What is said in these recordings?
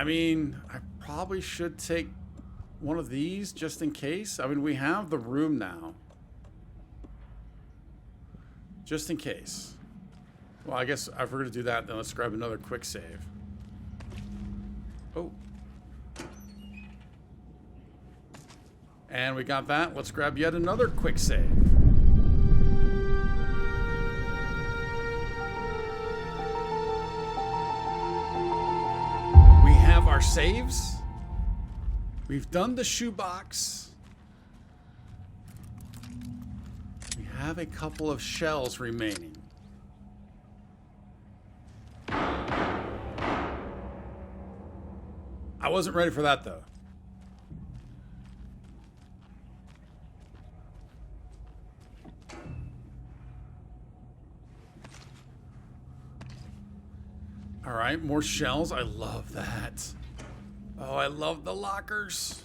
I mean, I probably should take one of these just in case. I mean, we have the room now. Just in case. Well, I guess if we're going to do that, then let's grab another quick save. Oh. And we got that. Let's grab yet another quick save. We have our saves. We've done the shoebox. We have a couple of shells remaining. I wasn't ready for that, though. All right, more shells. I love that. Oh, I love the lockers.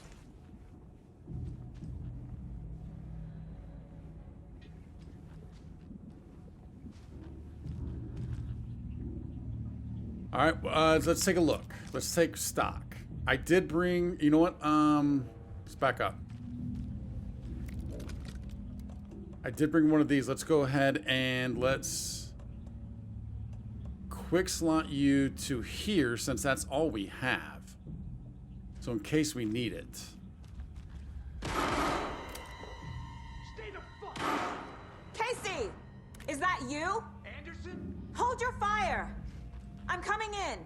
All right, let's take a look. Let's take stock. I did bring, you know what? Let's back up. I did bring one of these. Let's go ahead and let's quick slot you to here since that's all we have. So in case we need it. Stay the fuck! Casey! Is that you? Anderson? Hold your fire! I'm coming in.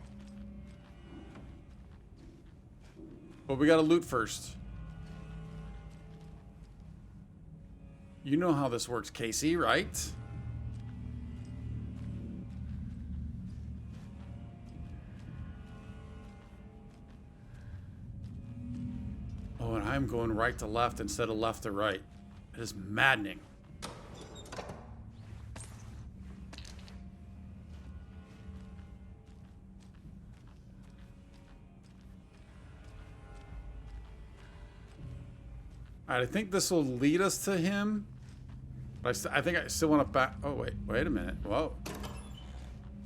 But we gotta loot first. You know how this works, Casey, right? Oh, and I'm going right to left instead of left to right. It is maddening. Alright, I think this will lead us to him. But I think I still want to back... Oh, wait a minute. Whoa.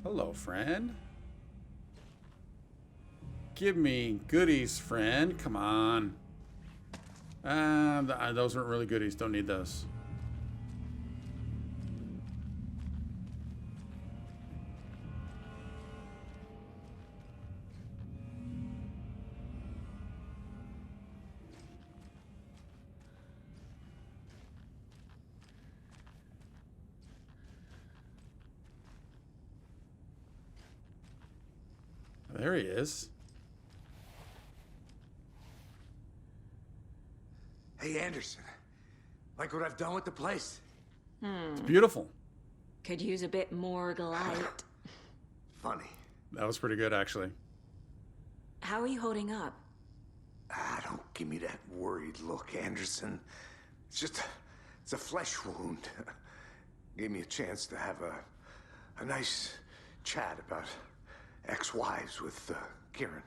Hello, friend. Give me goodies, friend. Come on. Those weren't really goodies. Don't need those. There he is. Hey, Anderson. Like what I've done with the place? It's beautiful. Could use a bit more light. Funny. That was pretty good, actually. How are you holding up? Don't give me that worried look, Anderson. It's a flesh wound. Gave me a chance to have a nice chat about ex-wives with Kieran.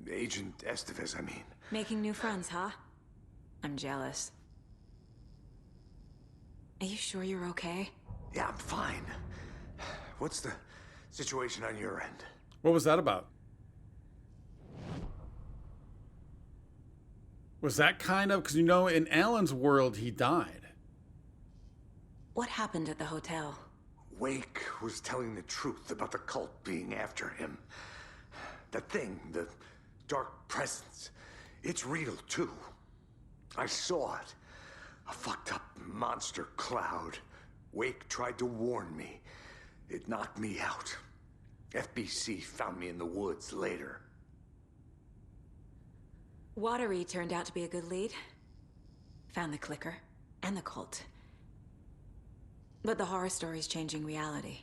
Agent Estevez, I mean. Making new friends, huh? I'm jealous. Are you sure you're okay? Yeah, I'm fine. What's the situation on your end? What was that about? Was that kind of... Because, you know, in Alan's world, he died. What happened at the hotel? Wake was telling the truth about the cult being after him. That thing, the dark presence, it's real too. I saw it. A fucked up monster cloud. Wake tried to warn me. It knocked me out. FBC found me in the woods later. Watery turned out to be a good lead. Found the clicker and the cult. But the horror story's changing reality.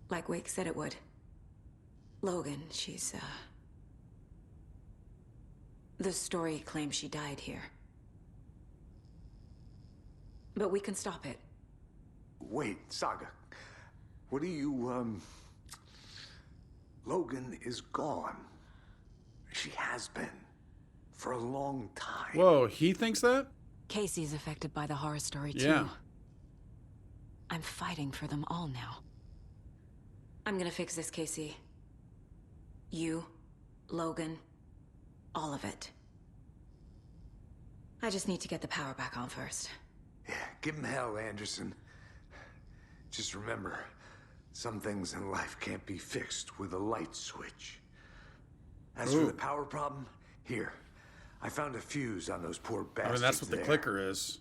Like Wake said it would. Logan, she's, the story claims she died here. But we can stop it. Wait, Saga. What do you, Logan is gone. She has been. For a long time. Whoa, he thinks that? Casey's affected by the horror story, too. Yeah. I'm fighting for them all now. I'm gonna fix this, Casey. You, Logan, all of it. I just need to get the power back on first. Yeah, give him hell, Anderson. Just remember, some things in life can't be fixed with a light switch. As for the power problem, here. I found a fuse on those poor bastards. I mean, that's what the clicker is.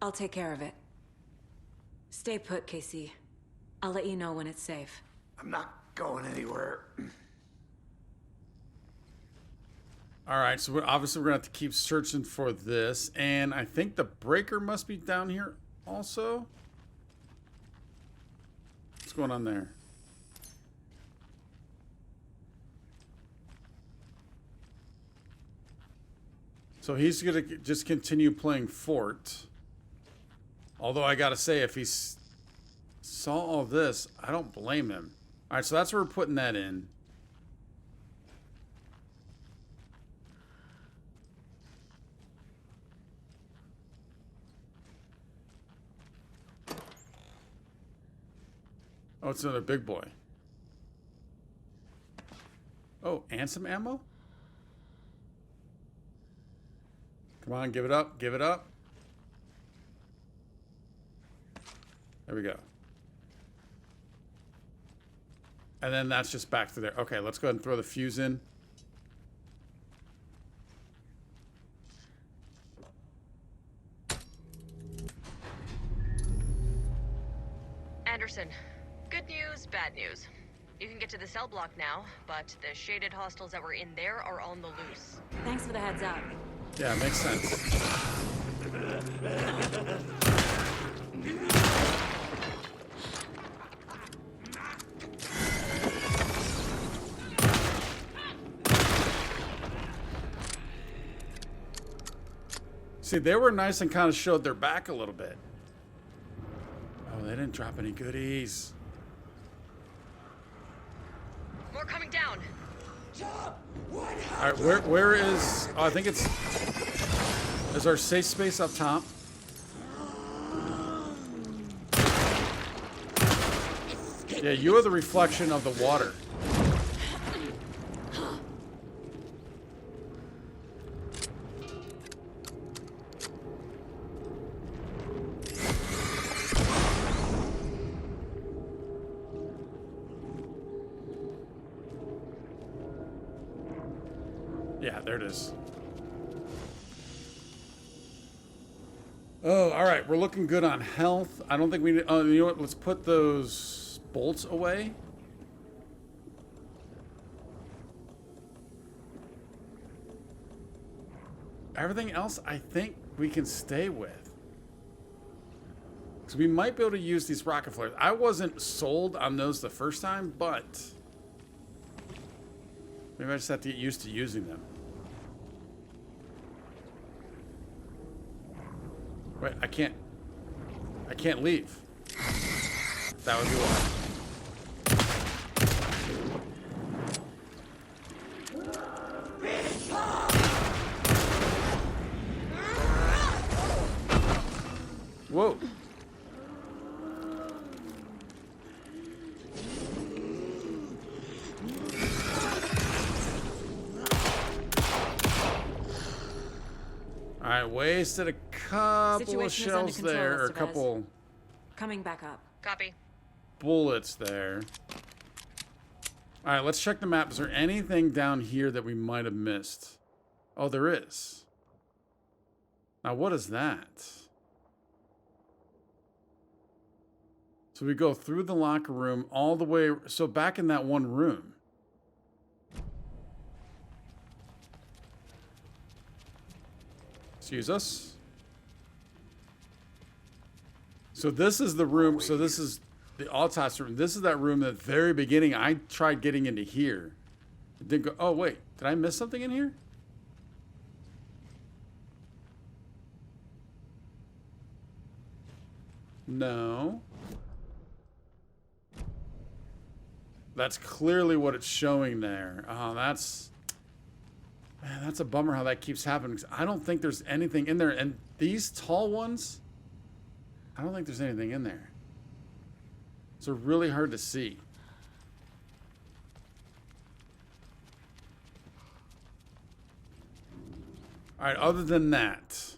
I'll take care of it. Stay put, Casey. I'll let you know when it's safe. I'm not going anywhere. All right, so obviously we're going to have to keep searching for this. And I think the breaker must be down here also. What's going on there? So he's going to just continue playing Fort. Although I got to say, if he saw all this, I don't blame him. All right, so that's where we're putting that in. Oh, it's another big boy. Oh, and some ammo? Come on, give it up, give it up. There we go. And then that's just back to there. Okay, let's go ahead and throw the fuse in. Anderson, good news, bad news. You can get to the cell block now, but the shaded hostiles that were in there are on the loose. Thanks for the heads up. Yeah, it makes sense. See, they were nice and kind of showed their back a little bit. Oh, they didn't drop any goodies. More coming down. All right, where is? Oh, I think it's. Is our safe space up top? Yeah, you are the reflection of the water. Yeah, there it is. Oh, all right. We're looking good on health. I don't think we need... Oh, you know what? Let's put those bolts away. Everything else, I think we can stay with. Because we might be able to use these rocket flares. I wasn't sold on those the first time, but... maybe I just have to get used to using them. Wait, I can't leave. That would be why. Whoa. All right, wasted a couple of shells there, or a couple Coming back up. Copy. bullets there. All right, let's check the map. Is there anything down here that we might have missed? Oh, there is. Now, what is that? So we go through the locker room all the way. So back in that one room. Excuse us. So this is the room. So this is the autopsy room. This is that room at the very beginning. I tried getting into here. It didn't go. Oh, wait. Did I miss something in here? No. That's clearly what it's showing there. Oh, that's... man, that's a bummer how that keeps happening. I don't think there's anything in there. And these tall ones, I don't think there's anything in there. So really hard to see. All right, other than that.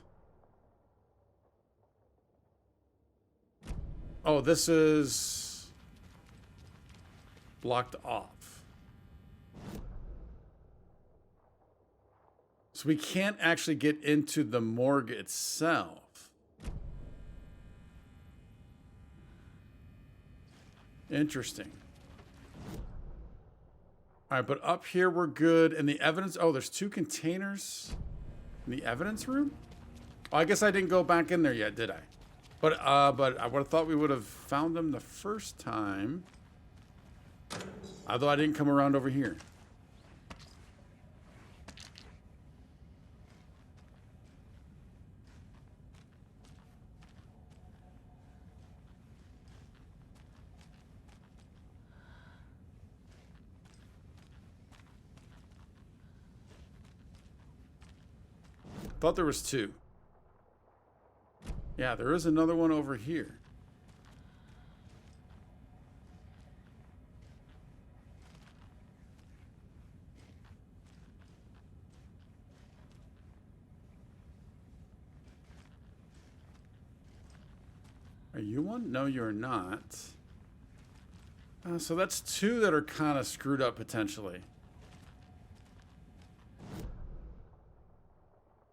Oh, this is blocked off. So we can't actually get into the morgue itself. Interesting. All right, but up here we're good. And the evidence, oh, there's 2 containers in the evidence room? Oh, I guess I didn't go back in there yet, did I? But I would have thought we would have found them the first time. Although I didn't come around over here. Thought there was 2. Yeah, there is another one over here. Are you one? No, you're not. So that's 2 that are kind of screwed up potentially.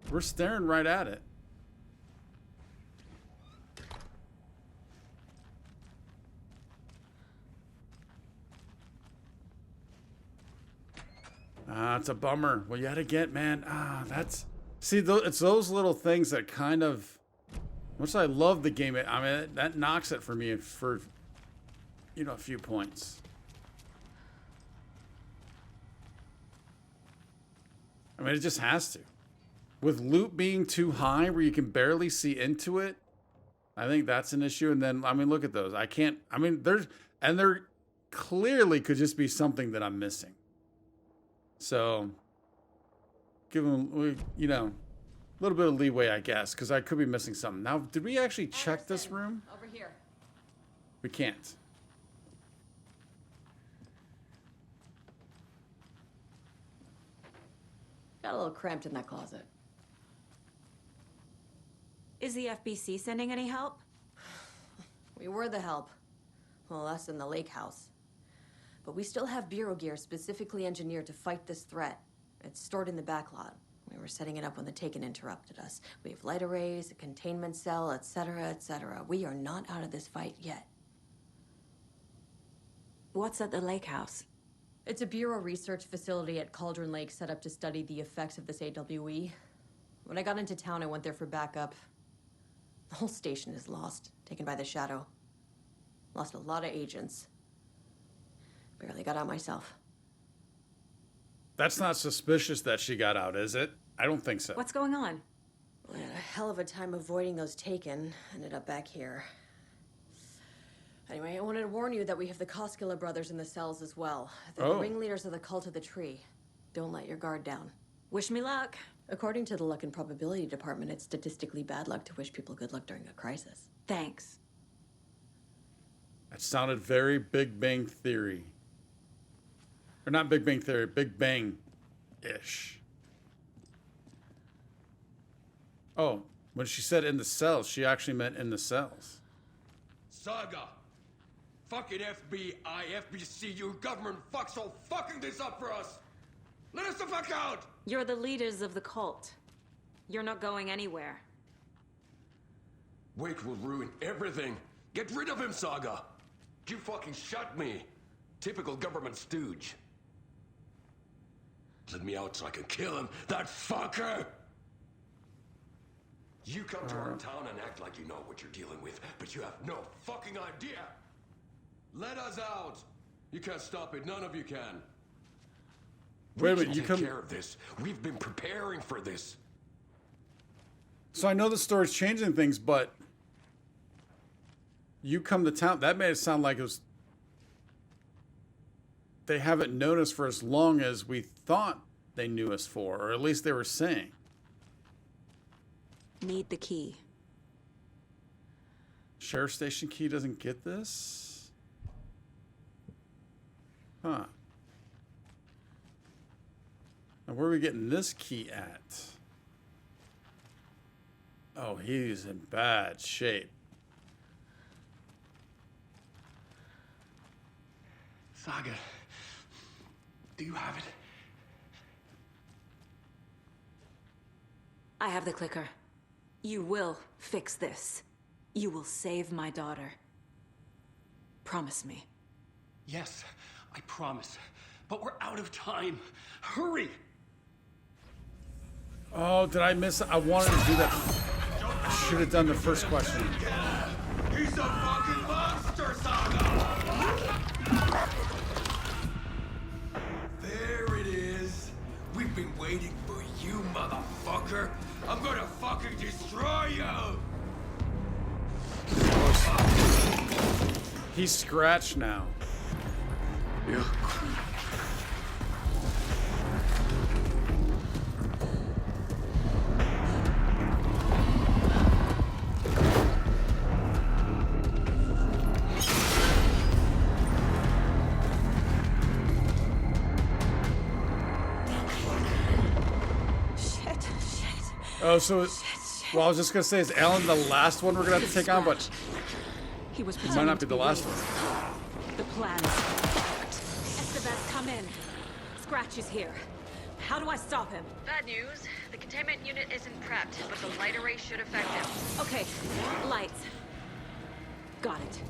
We're staring right at it. It's a bummer. Well, yet again, man. That's... See, it's those little things that kind of... Much as I love the game, I mean, that knocks it for me for, you know, a few points. I mean, it just has to. With loot being too high where you can barely see into it, I think that's an issue. And then, I mean, look at those. I can't... I mean, there clearly could just be something that I'm missing. So, give them, you know, a little bit of leeway, I guess, because I could be missing something. Now, did we actually check this room? Over here. We can't. Got a little cramped in that closet. Is the FBC sending any help? We were the help. Well, us in the lake house. But we still have Bureau gear specifically engineered to fight this threat. It's stored in the back lot. We were setting it up when the Taken interrupted us. We have light arrays, a containment cell, etc., etc. We are not out of this fight yet. What's at the lake house? It's a Bureau research facility at Cauldron Lake set up to study the effects of this AWE. When I got into town, I went there for backup. The whole station is lost, taken by the Shadow. Lost a lot of agents. Barely got out myself. That's not suspicious that she got out, is it? I don't think so. What's going on? We had a hell of a time avoiding those Taken. Ended up back here. Anyway, I wanted to warn you that we have the Koskela brothers in the cells as well. They're the ringleaders of the Cult of the Tree. Don't let your guard down. Wish me luck. According to the Luck and Probability Department, it's statistically bad luck to wish people good luck during a crisis. Thanks. That sounded very Big Bang Theory. Or not Big Bang Theory, Big Bang-ish. Oh, when she said in the cells, she actually meant in the cells. Saga! Fucking FBI, FBC, you government fucks all fucking this up for us! Let us the fuck out! You're the leaders of the cult. You're not going anywhere. Wake will ruin everything. Get rid of him, Saga! You fucking shot me. Typical government stooge. Let me out so I can kill him, that fucker! You come to our town and act like you know what you're dealing with, but you have no fucking idea! Let us out! You can't stop it, none of you can. Wait a We minute, can you take come... care of this. We've been preparing for this. So I know the story's changing things, but... You come to town... That made it sound like it was... They haven't known us for as long as we thought they knew us for, or at least they were saying. Need the key. Sheriff station key doesn't get this? Huh. Now where are we getting this key at? Oh, he's in bad shape. Saga, do you have it? I have the clicker. You will fix this. You will save my daughter. Promise me. Yes, I promise. But we're out of time. Hurry! Oh, did I miss it? I wanted to do that. I should have done the first question. He's a fucking monster, Saga! There it is. We've been waiting for you, motherfucker. I'm gonna fucking destroy you! He's scratched now. Yeah. Shit. Oh, so... Well, I was just going to say, is Alan the last one we're going to have to take on? But He was it might not be the last one. The plan is fucked. Estevez, come in. Scratch is here. How do I stop him? Bad news. The containment unit isn't prepped, but the light array should affect him. Okay, lights. Got it.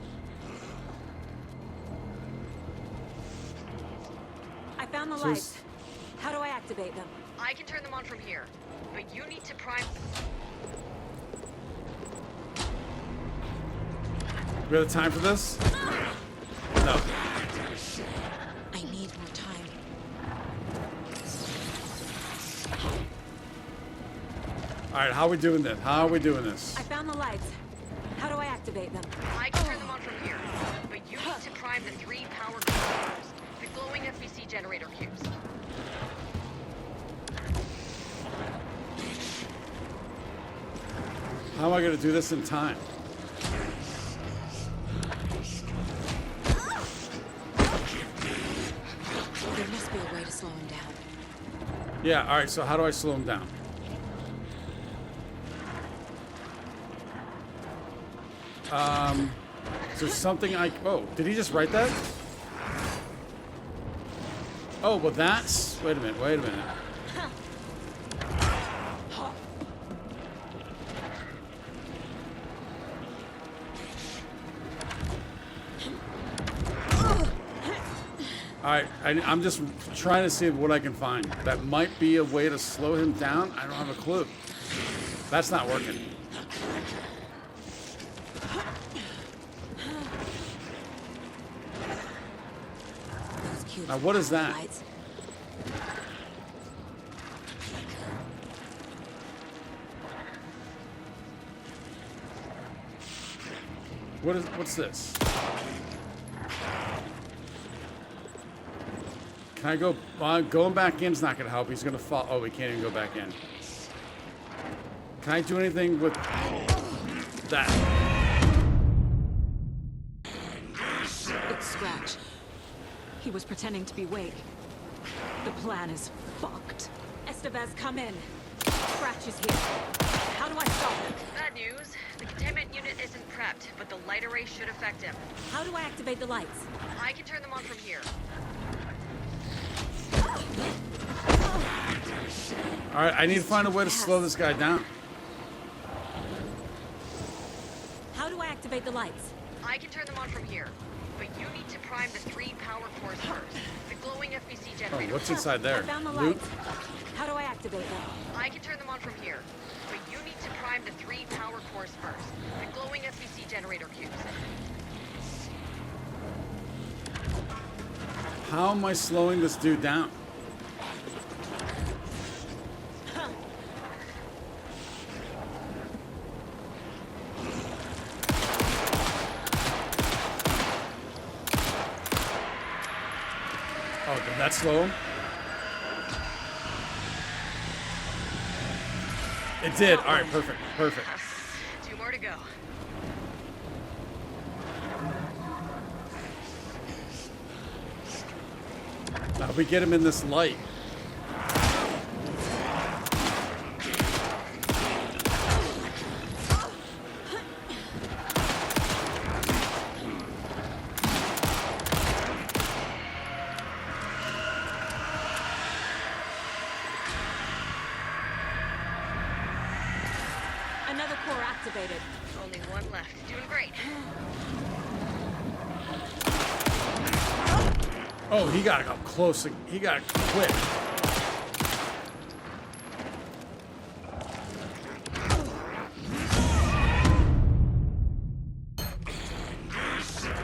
I found the So lights. How do I activate them? I can turn them on from here, but you need to prime... We have time for this? No. I need more time. Alright, how are we doing this? How are we doing this? I found the lights. How do I activate them? I can turn them on from here, but you need to prime the 3 power controllers, the glowing FBC generator cubes. How am I going to do this in time? There must be a way to slow him down. Yeah, alright, so how do I slow him down? Is there something I... Oh, did he just write that? Oh, well that's... Wait a minute. Alright, I'm just trying to see what I can find. That might be a way to slow him down. I don't have a clue. That's not working. Those cubes Now, what is are that? lights. What's this? Can I go? Going back in is not going to help. He's going to fall. Oh, we can't even go back in. Can I do anything with that? It's Scratch. He was pretending to be Wake. The plan is fucked. Estevez, come in. Scratch is here. How do I stop him? Bad news. The containment unit isn't prepped, but the light array should affect him. How do I activate the lights? I can turn them on from here. All right, I need to find a way to slow this guy down. How do I activate the lights? I can turn them on from here, but you need to prime the 3 power cores first. The glowing FBC Oh, generator. what's inside there? I found the Loot? lights. How do I activate them? I can turn them on from here, but you need to prime the 3 power cores first. The glowing FBC generator cubes. How am I slowing this dude down? Oh, did that slow him? It did. All right, perfect. 2 more to go. Now, if we get him in this light. core activated. Only one left. Doing great. Oh, he got up close. He got quick.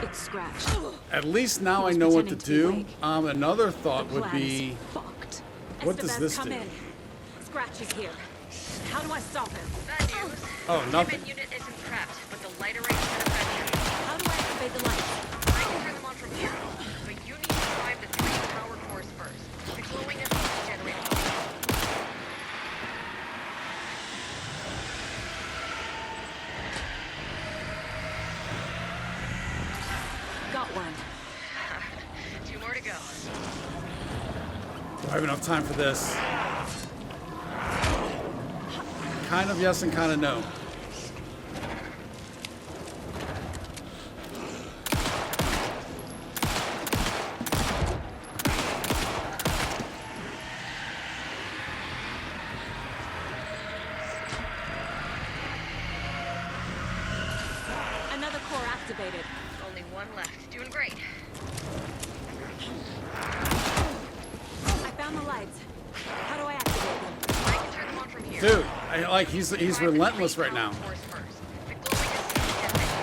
It's Scratch. At least now He I was know what to pretending to be do. awake. Another thought The would plan be, is fucked. what does Estevez, this come do? in. Scratch is here. How do I stop him? Bad news. Oh, nothing. Shipment unit isn't prepped, but the light array is effective. How do I activate the lights? I can turn them on from here, but you need to drive the 3 power cores first. The glowing is generating. Got one. 2 more to go. do I have enough time for this? Kind of yes and kind of no. Another core activated. Only one left. Doing great. I found the lights. How do I activate them? I can turn them on from here. Dude, he's Drive the relentless 3 right now. power cores first. The glowing is generating.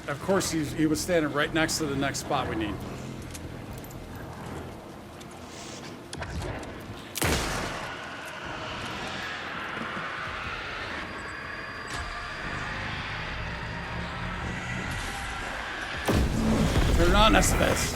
Of course, he was standing right next to the next spot we need. Turn it on, Estevez.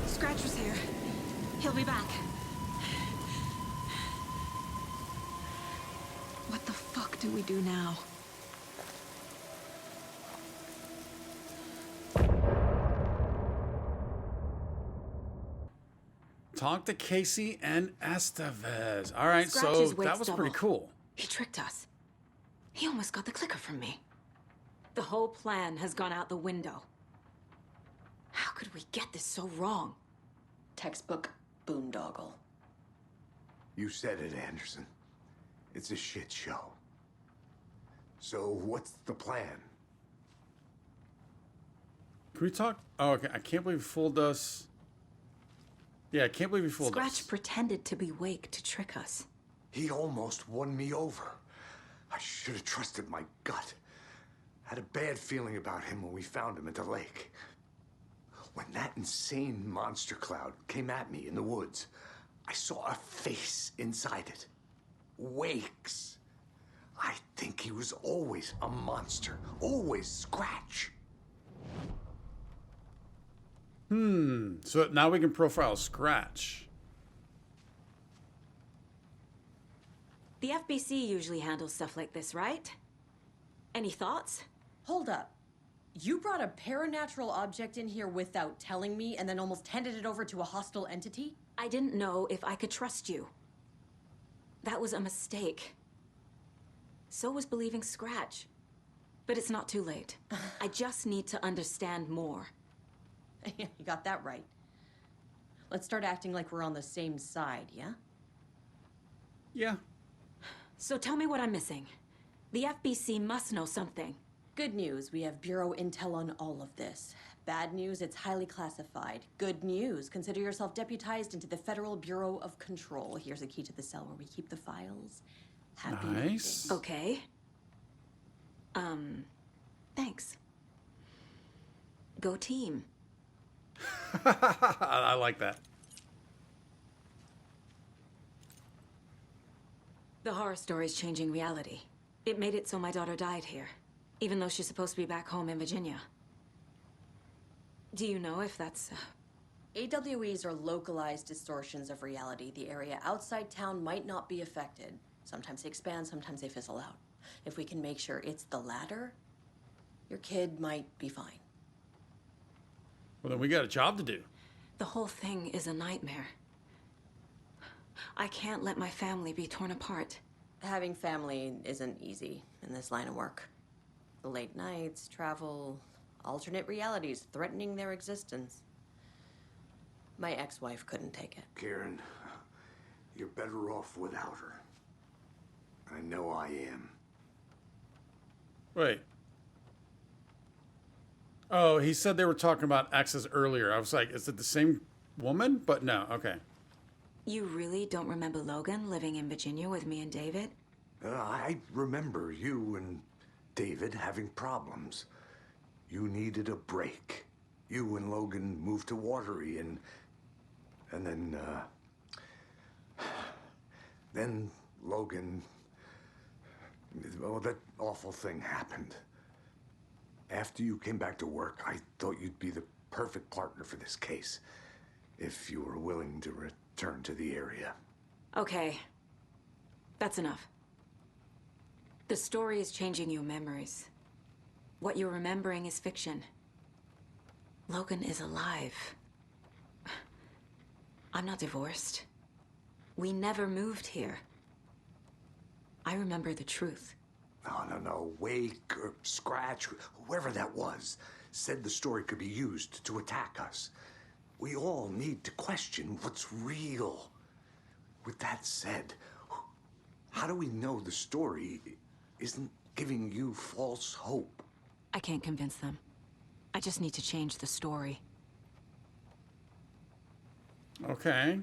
Scratch was here. He'll be back. What the fuck do we do now? Talk to Casey and Estevez. All right, so Scratch's that weight's was pretty double. cool. He tricked us. He almost got the clicker from me. The whole plan has gone out the window. How could we get this so wrong? Textbook boondoggle. You said it, Anderson. It's a shit show. So what's the plan? Can we talk? Oh, okay. I can't believe he fooled us. Yeah, I can't believe he fooled us. Scratch pretended to be awake to trick us. He almost won me over. I should have trusted my gut. Had a bad feeling about him when we found him at the lake. When that insane monster cloud came at me in the woods, I saw a face inside it. Wakes. I think he was always a monster. Always Scratch. So now we can profile Scratch. The FBC usually handles stuff like this, right? Any thoughts? Hold up. You brought a paranatural object in here without telling me and then almost handed it over to a hostile entity? I didn't know if I could trust you. That was a mistake. So was believing Scratch. But it's not too late. I just need to understand more. You got that right. Let's start acting like we're on the same side, yeah? Yeah. So tell me what I'm missing. The FBC must know something. Good news, we have Bureau intel on all of this. Bad news, it's highly classified. Good news, consider yourself deputized into the Federal Bureau of Control. Here's a key to the cell where we keep the files. Happy Nice. hunting. Okay. Thanks. Go team. I like that. The horror story's changing reality. It made it so my daughter died here, even though she's supposed to be back home in Virginia. Do you know if that's... AWEs are localized distortions of reality. The area outside town might not be affected. Sometimes they expand, sometimes they fizzle out. If we can make sure it's the latter, your kid might be fine. Well, then we got a job to do. The whole thing is a nightmare. I can't let my family be torn apart. Having family isn't easy in this line of work. The late nights, travel, alternate realities threatening their existence. My ex-wife couldn't take it. Karen, you're better off without her. I know I am. Wait. Oh, he said they were talking about exes earlier. I was like, is it the same woman? But no, okay. You really don't remember Logan living in Virginia with me and David? I remember you and David having problems. You needed a break. You and Logan moved to Watery and then Logan, well, that awful thing happened. After you came back to work, I thought you'd be the perfect partner for this case, if you were willing to return to the area. Okay. That's enough. The story is changing your memories. What you're remembering is fiction. Logan is alive. I'm not divorced. We never moved here. I remember the truth. No. Wake or Scratch, whoever that was, said the story could be used to attack us. We all need to question what's real. With that said, how do we know the story isn't giving you false hope? I can't convince them. I just need to change the story. Okay.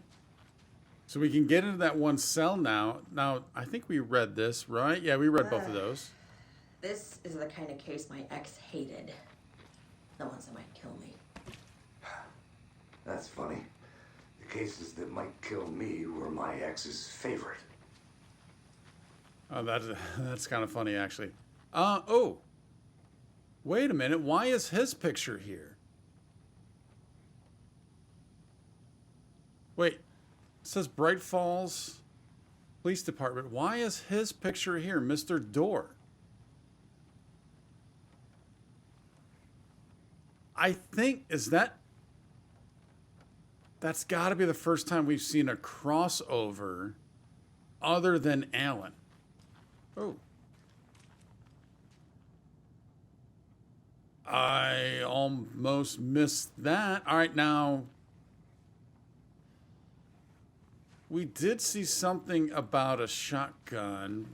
So we can get into that one cell now. Now, I think we read this, right? Yeah, we read both of those. This is the kind of case my ex hated. The ones that might kill me. That's funny. The cases that might kill me were my ex's favorite. Oh, that's kind of funny, actually. Oh. Wait a minute. Why is his picture here? Wait. It says Bright Falls Police Department. Why is his picture here, Mr. Dorr? I think, that's got to be the first time we've seen a crossover other than Alan. Oh. I almost missed that. All right, now, we did see something about a shotgun.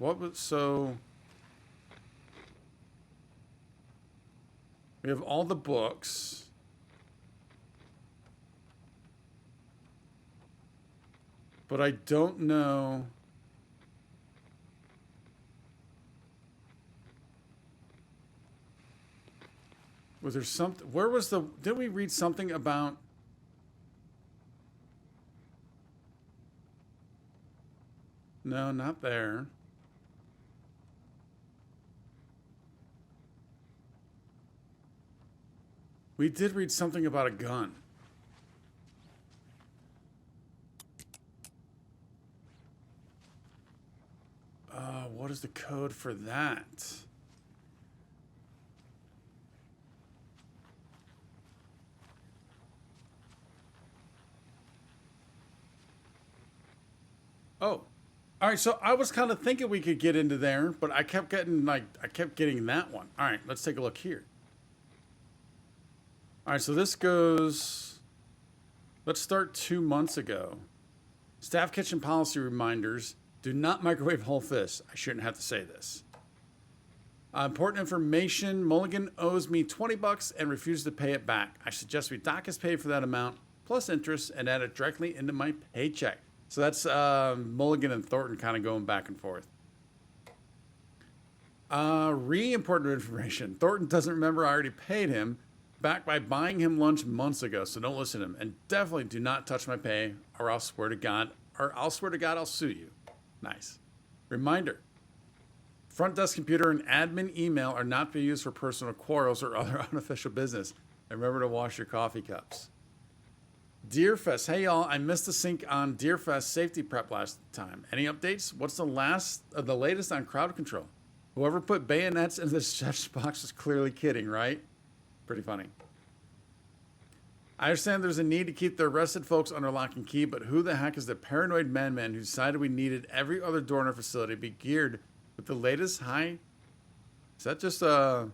We have all the books. But I don't know. Was there something? Where was the? Did we read something about? No, not there. We did read something about a gun. What is the code for that? Oh, all right. So I was kind of thinking we could get into there, but I kept getting that one. All right, let's take a look here. All right, so this goes. Let's start 2 months ago. Staff kitchen policy reminders: do not microwave whole fish. I shouldn't have to say this. Important information: Mulligan owes me $20 and refuses to pay it back. I suggest we dock his pay for that amount plus interest and add it directly into my paycheck. So that's Mulligan and Thornton kind of going back and forth. Important information. Thornton doesn't remember I already paid him back by buying him lunch months ago, so don't listen to him. And definitely do not touch my pay, or I'll swear to God I'll sue you. Nice. Reminder. Front desk computer and admin email are not to be used for personal quarrels or other unofficial business. And remember to wash your coffee cups. Deerfest. Hey, y'all. I missed the sync on Deerfest safety prep last time. Any updates? What's the latest on crowd control? Whoever put bayonets in this judge box was clearly kidding, right? Pretty funny. I understand there's a need to keep the arrested folks under lock and key, but who the heck is the paranoid madman who decided we needed every other door in our facility to be geared with the latest high? Is that just a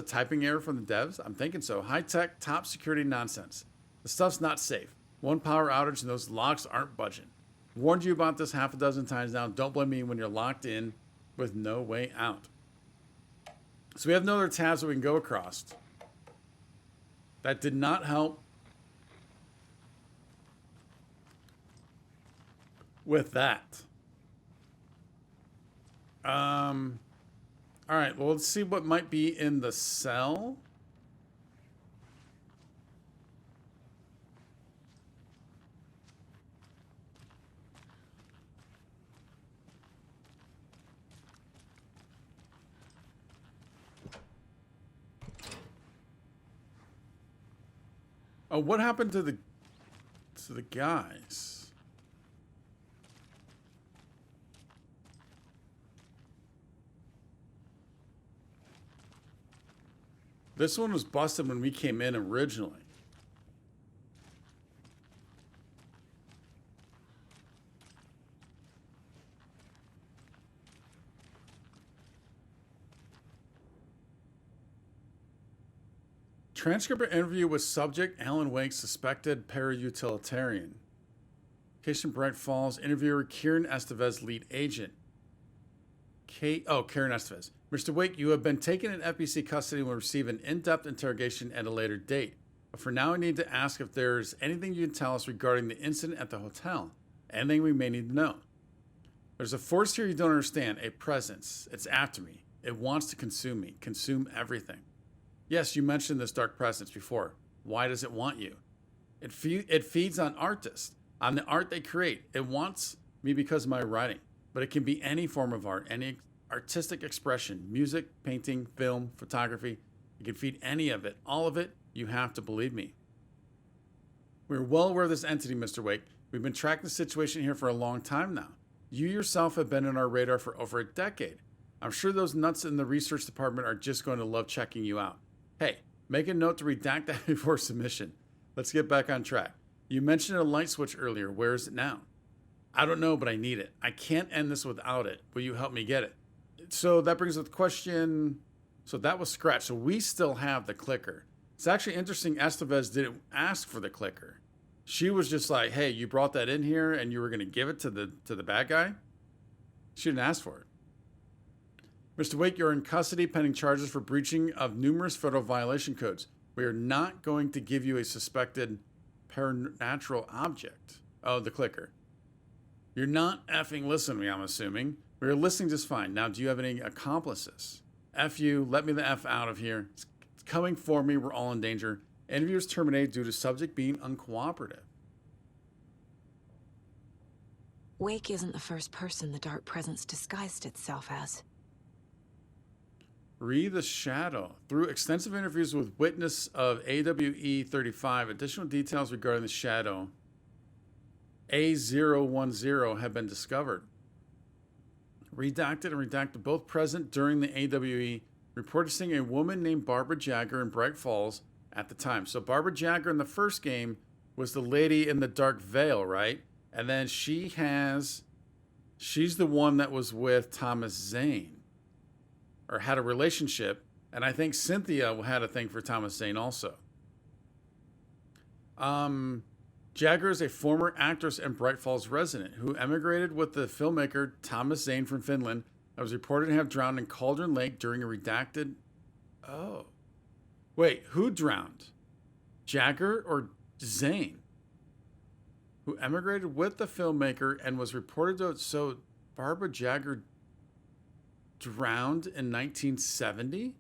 typing error from the devs? I'm thinking so. High-tech, top security nonsense. The stuff's not safe. One power outage and those locks aren't budging. Warned you about this half a dozen times now. Don't blame me when you're locked in with no way out. So we have no other tabs that we can go across. That did not help with that. All right, well, let's see what might be in the cell. Oh, what happened to the guys? This one was busted when we came in originally. Transcript of interview with subject Alan Wake, suspected para-utilitarian. Location Bright Falls. Interviewer Kieran Estevez, lead agent. Karen Estevez. Mr. Wake, you have been taken in FBC custody and will receive an in-depth interrogation at a later date. But for now, I need to ask if there's anything you can tell us regarding the incident at the hotel. Anything we may need to know. There's a force here you don't understand, a presence. It's after me. It wants to consume me, consume everything. Yes, you mentioned this dark presence before. Why does it want you? It feeds on artists, on the art they create. It wants me because of my writing. But it can be any form of art, any artistic expression, music, painting, film, photography. You can feed any of it, all of it. You have to believe me. We're well aware of this entity, Mr. Wake. We've been tracking the situation here for a long time now. You yourself have been on our radar for over a decade. I'm sure those nuts in the research department are just going to love checking you out. Hey, make a note to redact that before submission. Let's get back on track. You mentioned a light switch earlier. Where is it now? I don't know, but I need it. I can't end this without it. Will you help me get it? So that brings up the question. So that was scratched. So we still have the clicker. It's actually interesting. Estevez didn't ask for the clicker. She was just like, hey, you brought that in here and you were going to give it to the bad guy? She didn't ask for it. Mr. Wake, you're in custody pending charges for breaching of numerous federal violation codes. We are not going to give you a suspected paranatural object. Oh, the clicker. You're not effing listening to me, I'm assuming. We are listening just fine. Now, do you have any accomplices? F you, let me the F out of here. It's coming for me, we're all in danger. Interview is terminated due to subject being uncooperative. Wake isn't the first person the dark presence disguised itself as. Read the Shadow. Through extensive interviews with witness of AWE 35, additional details regarding the Shadow A010 have been discovered. Redacted and redacted, both present during the AWE, reported seeing a woman named Barbara Jagger in Bright Falls at the time. So Barbara Jagger in the first game was the lady in the dark veil, right? And then she's the one that was with Thomas Zane, or had a relationship. And I think Cynthia had a thing for Thomas Zane also. Jagger is a former actress and Bright Falls resident who emigrated with the filmmaker Thomas Zane from Finland and was reported to have drowned in Cauldron Lake during a redacted... Oh. Wait, who drowned? Jagger or Zane? Who emigrated with the filmmaker and was reported to... So Barbara Jagger drowned in 1970?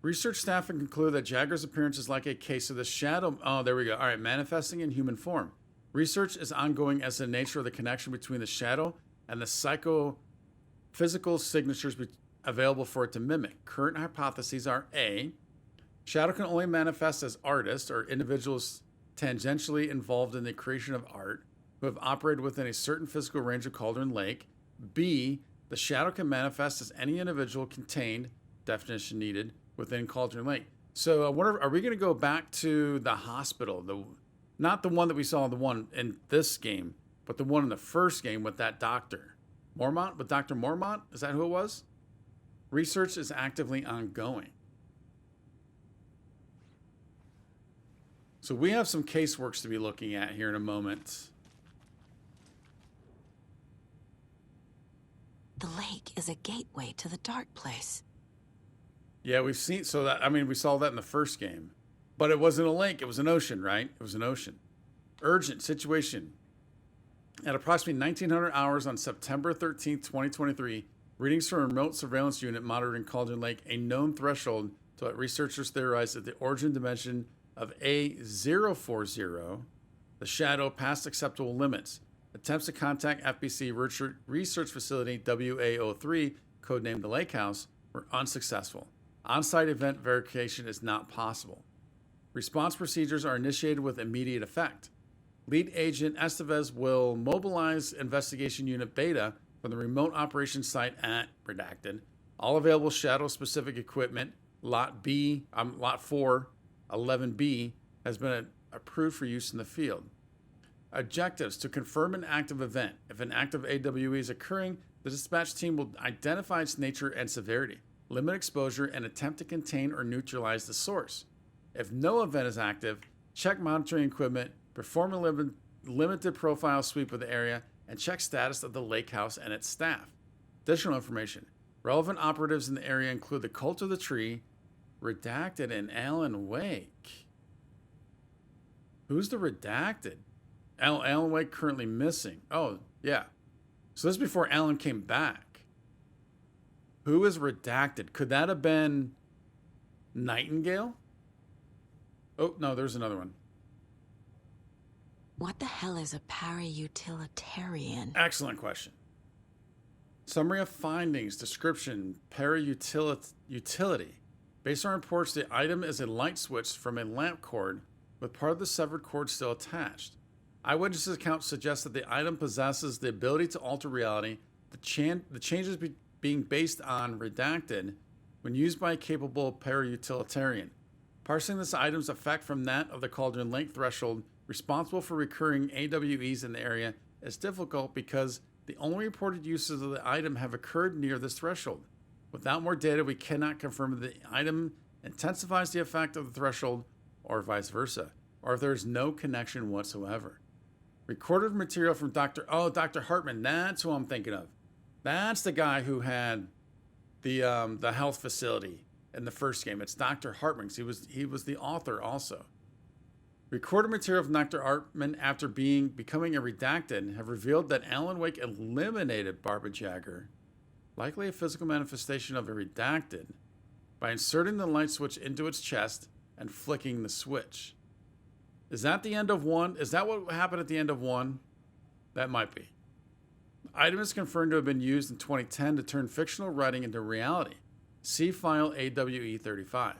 Research staff have concluded that Jagger's appearance is like a case of the shadow. Oh, there we go. All right, manifesting in human form. Research is ongoing as to the nature of the connection between the shadow and the psychophysical signatures available for it to mimic. Current hypotheses are A, shadow can only manifest as artists or individuals tangentially involved in the creation of art who have operated within a certain physical range of Cauldron Lake. B, the shadow can manifest as any individual contained, definition needed, within Cauldron Lake. So I wonder, are we going to go back to the hospital? Not the one that we saw, the one in this game, but the one in the first game with that doctor. Mormont? With Dr. Mormont? Is that who it was? Research is actively ongoing. So we have some caseworks to be looking at here in a moment. The lake is a gateway to the dark place. Yeah, we've seen, so that, I mean, we saw that in the first game. But it wasn't a lake, it was an ocean, right? It was an ocean. Urgent situation. At approximately 1900 hours on September 13th, 2023, readings from a remote surveillance unit monitoring Cauldron Lake, a known threshold to what researchers theorize that the origin dimension of A040, the shadow, past acceptable limits. Attempts to contact FBC Research Facility WA03, codenamed the Lake House, were unsuccessful. On-site event verification is not possible. Response procedures are initiated with immediate effect. Lead agent Estevez will mobilize Investigation Unit Beta from the remote operations site at Redacted. All available shadow-specific equipment, Lot 4, 11B, has been approved for use in the field. Objectives: to confirm an active event. If an active AWE is occurring, the dispatch team will identify its nature and severity, limit exposure, and attempt to contain or neutralize the source. If no event is active, check monitoring equipment, perform a limited profile sweep of the area, and check status of the lake house and its staff. Additional information. Relevant operatives in the area include the Cult of the Tree, Redacted, and Alan Wake. Who's the Redacted? Alan Wake currently missing. Oh, yeah. So this is before Alan came back. Who is Redacted? Could that have been Nightingale? Oh, no, there's another one. What the hell is a para-utilitarian? Excellent question. Summary of findings, description, para-utility. Based on reports, the item is a light switch from a lamp cord with part of the severed cord still attached. Eyewitnesses' accounts suggest that the item possesses the ability to alter reality, the changes being based on Redacted when used by a capable para-utilitarian. Parsing this item's effect from that of the Cauldron Lake threshold responsible for recurring AWEs in the area is difficult because the only reported uses of the item have occurred near this threshold. Without more data, we cannot confirm that the item intensifies the effect of the threshold or vice versa, or if there is no connection whatsoever. Recorded material from Dr. Hartman, that's who I'm thinking of. That's the guy who had the health facility in the first game. It's Dr. Hartman. He was the author also. Recorded material from Dr. Hartman after becoming a Redacted have revealed that Alan Wake eliminated Barbara Jagger, likely a physical manifestation of a Redacted, by inserting the light switch into its chest and flicking the switch. Is that the end of 1? Is that what happened at the end of 1? That might be. The item is confirmed to have been used in 2010 to turn fictional writing into reality. See file AWE 35.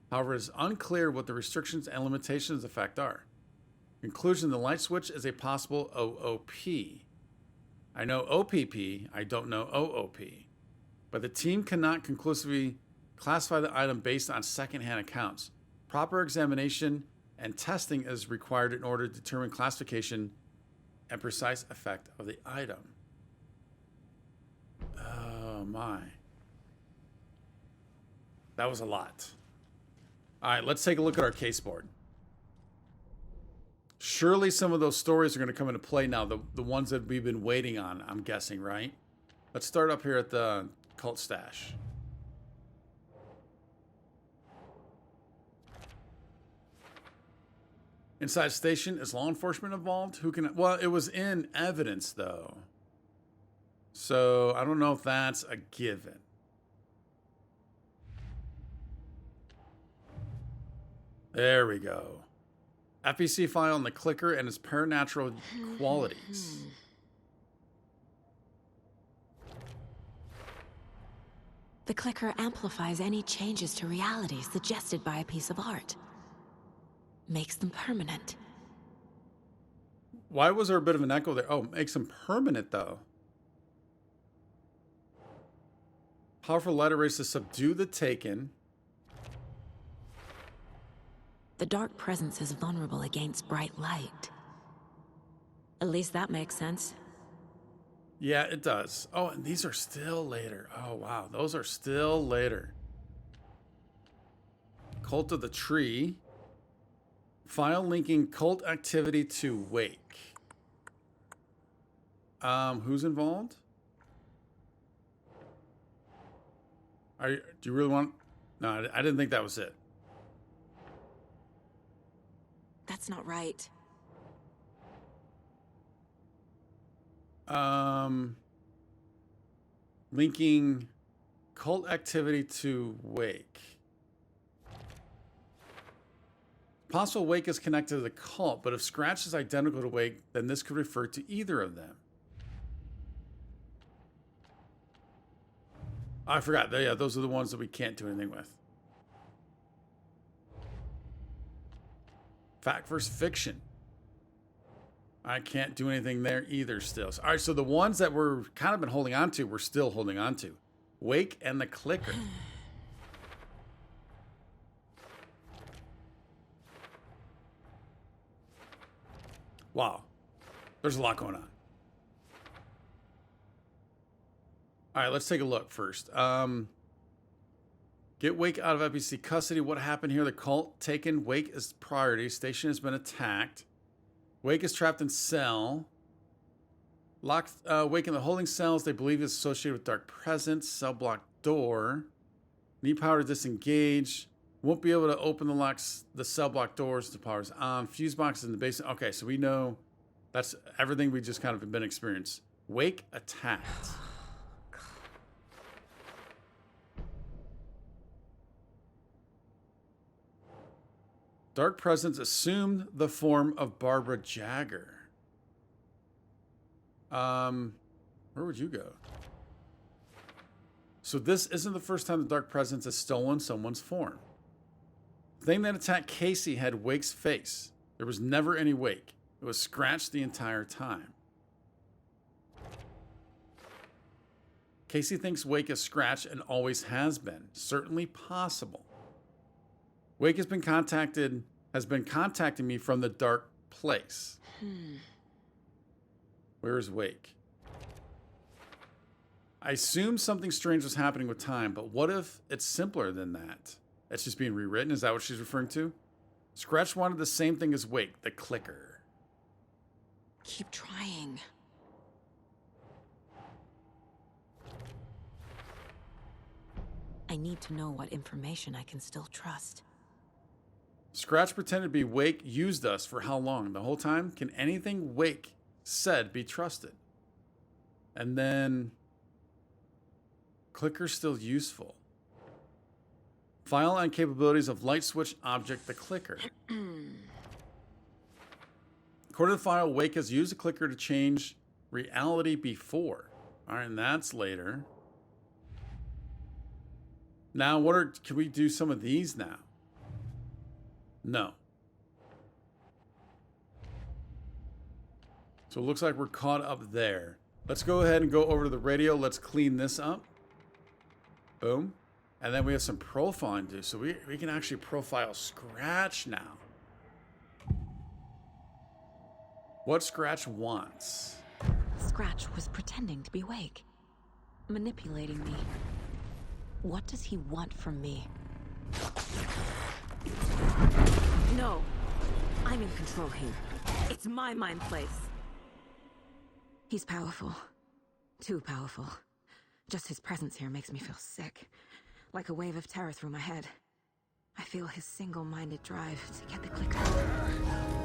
However, it is unclear what the restrictions and limitations of the effect are. Conclusion: the light switch is a possible OOP. I know OPP, I don't know OOP. But the team cannot conclusively classify the item based on secondhand accounts. Proper examination and testing is required in order to determine classification and precise effect of the item. Oh my. That was a lot. All right, let's take a look at our case board. Surely some of those stories are going to come into play now, the ones that we've been waiting on, I'm guessing, right? Let's start up here at the cult stash. Inside station, is law enforcement involved? Well, it was in evidence, though. So I don't know if that's a given. There we go. FBC file on the clicker and its paranatural qualities. The clicker amplifies any changes to reality suggested by a piece of art. Makes them permanent. Why was there a bit of an echo there? Oh, makes them permanent, though. Powerful letter race to subdue the taken. The dark presence is vulnerable against bright light. At least that makes sense. Yeah, it does. Oh, and these are still later. Oh, wow. Those are still later. Cult of the Tree. File linking cult activity to Wake. Who's involved? Do you really want... No, I didn't think that was it. That's not right. Linking cult activity to Wake. Possible Wake is connected to the cult, but if Scratch is identical to Wake, then this could refer to either of them. I forgot. Yeah, those are the ones that we can't do anything with. Fact versus fiction. I can't do anything there either still. All right, so the ones that we're kind of been holding on to, we're still holding on to. Wake and the clicker. Wow. There's a lot going on. All right, let's take a look first. Get Wake out of FBC custody. What happened here? The cult taken. Wake is priority. Station has been attacked. Wake is trapped in cell. Locked Wake in the holding cells. They believe is associated with dark presence. Cell block door. Need power to disengage. Won't be able to open the cell block doors. The power's on. Fuse box is in the basement. Okay, so we know that's everything we just kind of been experienced. Wake attacked. Dark presence assumed the form of Barbara Jagger. Where would you go? So this isn't the first time the dark presence has stolen someone's form. The thing that attacked Casey had Wake's face. There was never any Wake. It was Scratch the entire time. Casey thinks Wake is Scratch and always has been. Certainly possible. Wake has been contacting me from the dark place. Where is Wake? I assume something strange was happening with time, but what if it's simpler than that? It's just being rewritten? Is that what she's referring to? Scratch wanted the same thing as Wake, the clicker. Keep trying. I need to know what information I can still trust. Scratch pretended to be Wake, used us for how long? The whole time? Can anything Wake said be trusted? And then... Clicker's still useful. File on capabilities of light switch object, the clicker. According to the file, Wake has used the clicker to change reality before. All right, and that's later. Now, can we do some of these now? No. So it looks like we're caught up there. Let's go ahead and go over to the radio. Let's clean this up. Boom. And then we have some profiling to do. So we can actually profile Scratch now. What Scratch wants. Scratch was pretending to be Wake. Manipulating me. What does he want from me? No. I'm in control here. It's my mind place. He's powerful. Too powerful. Just his presence here makes me feel sick. Like a wave of terror through my head. I feel his single-minded drive to get the clicker.